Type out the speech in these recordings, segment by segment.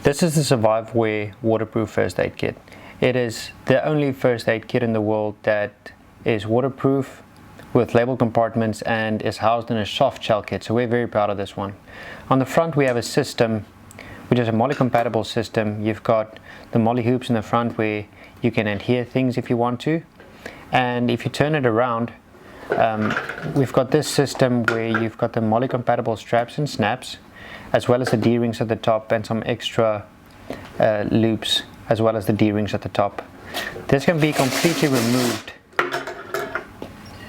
This is the Surviveware waterproof first aid kit. It is the only first aid kit in the world that is waterproof with label compartments and is housed in a soft shell kit, so we're very proud of this one. On the front we have a system which is a MOLLE compatible system. You've got the MOLLE hoops in the front where you can adhere things if you want to, and if you turn it around, we've got this system where you've got the MOLLE compatible straps and snaps, as well as the D-rings at the top and some extra loops, as well as the D-rings at the top. This can be completely removed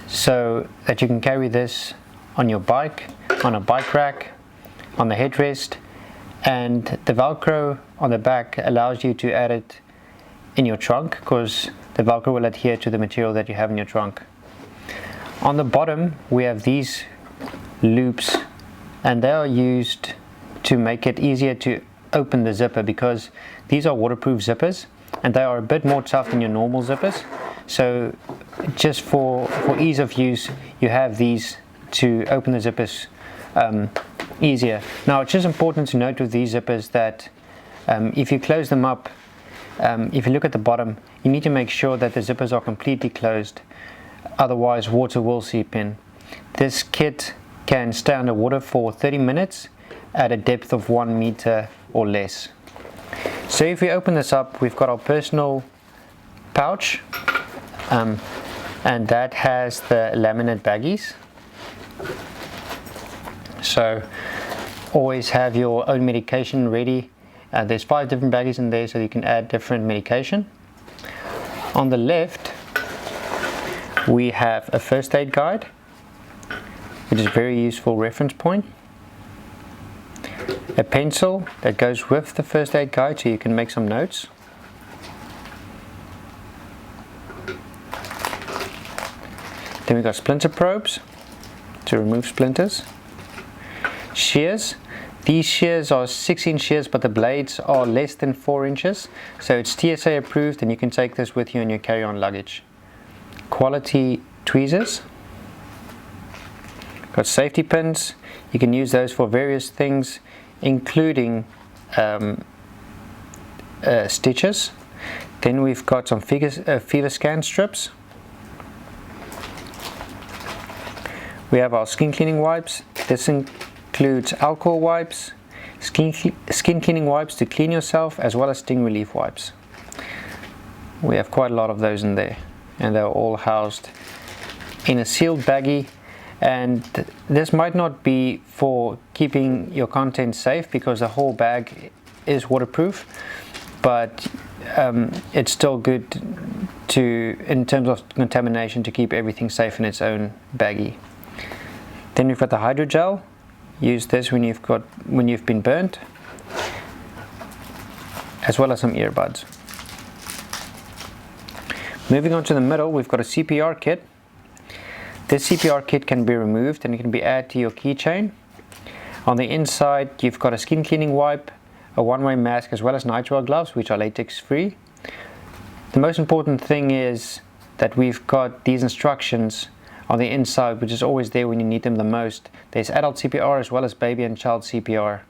so that you can carry this on your bike, on a bike rack, on the headrest, and the Velcro on the back allows you to add it in your trunk because the Velcro will adhere to the material that you have in your trunk. On the bottom we have these loops, and they are used to make it easier to open the zipper because these are waterproof zippers and they are a bit more tough than your normal zippers. So just for ease of use, you have these to open the zippers easier. Now it's just important to note with these zippers that if you close them up, if you look at the bottom, you need to make sure that the zippers are completely closed, otherwise water will seep in. This kit can stay underwater for 30 minutes at a depth of 1 meter or less. So if we open this up, we've got our personal pouch, and that has the laminate baggies. So always have your own medication ready. There's 5 different baggies in there, so you can add different medication. On the left we have a first aid guide, which is a very useful reference point. A pencil that goes with the first aid guide so you can make some notes. Then we've got Splinter Probes to remove splinters. Shears. These shears are 6-inch shears, but the blades are less than 4 inches, so it's TSA approved and you can take this with you in your carry-on luggage. Quality tweezers. Got safety pins. You can use those for various things, including stitches. Then we've got some fever scan strips. We have our skin cleaning wipes. This includes alcohol wipes, skin cleaning wipes to clean yourself, as well as sting relief wipes. We have quite a lot of those in there, and they're all housed in a sealed baggie. And this might not be for keeping your contents safe because the whole bag is waterproof, but it's still good to, in terms of contamination, to keep everything safe in its own baggie. Then we've got the hydrogel. Use this when you've been burnt, as well as some earbuds. Moving on to the middle, we've got a CPR kit. This CPR kit can be removed and it can be added to your keychain. On the inside you've got a skin cleaning wipe, a one-way mask, as well as nitrile gloves, which are latex free. The most important thing is that we've got these instructions on the inside, which is always there when you need them the most. There's adult CPR as well as baby and child CPR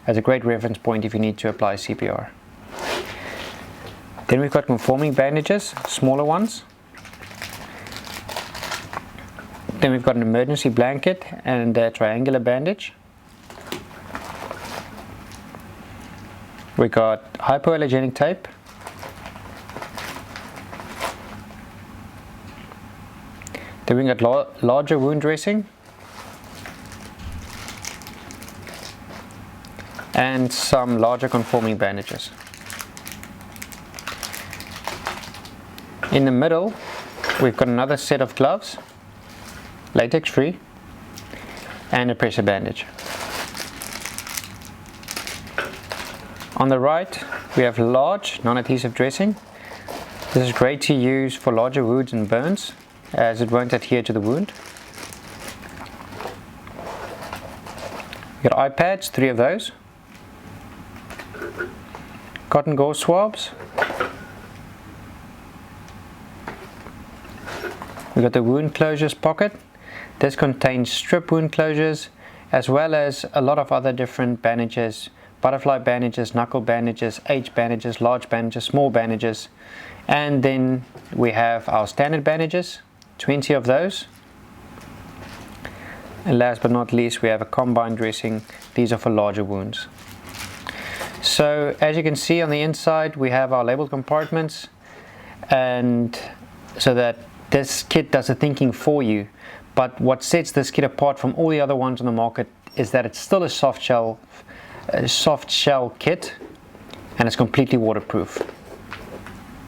as a great reference point if you need to apply CPR. Then we've got conforming bandages, smaller ones. Then we've got an emergency blanket and a triangular bandage. We got hypo-allergenic tape. Then we got larger wound dressing and some larger conforming bandages. In the middle we've got another set of gloves, latex free, and a pressure bandage. On the right we have large non-adhesive dressing. This is great to use for larger wounds and burns, as it won't adhere to the wound. We got eye pads, 3 of those. Cotton gauze swabs. We got the wound closures pocket. This contains strip wound closures as well as a lot of other different bandages, butterfly bandages, knuckle bandages, H bandages, large bandages, small bandages, and then we have our standard bandages, 20 of those. And last but not least, we have a combined dressing. These are for larger wounds. So as you can see on the inside, we have our labeled compartments, and so that this kit does the thinking for you. But what sets this kit apart from all the other ones on the market is that it's still a soft shell kit, and it's completely waterproof.